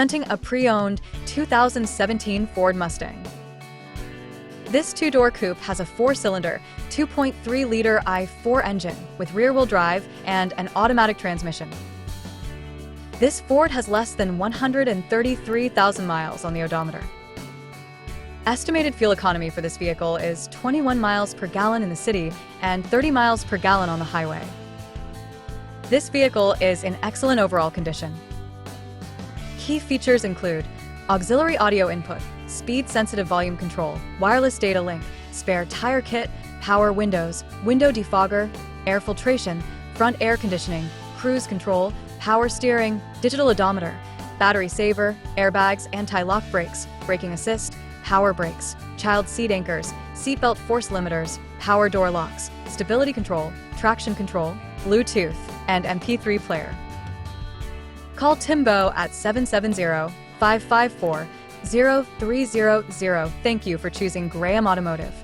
Presenting a pre-owned 2017 Ford Mustang. This two-door coupe has a four-cylinder, 2.3-liter i4 engine with rear-wheel drive and an automatic transmission. This Ford has less than 133,000 miles on the odometer. Estimated fuel economy for this vehicle is 21 miles per gallon in the city and 30 miles per gallon on the highway. This vehicle is in excellent overall condition. Key features include auxiliary audio input, speed-sensitive volume control, wireless data link, spare tire kit, power windows, window defogger, air filtration, front air conditioning, cruise control, power steering, digital odometer, battery saver, airbags, anti-lock brakes, braking assist, power brakes, child seat anchors, seatbelt force limiters, power door locks, stability control, traction control, Bluetooth, and MP3 player. Call Timbo at 770-554-0300. Thank you for choosing Graham Automotive.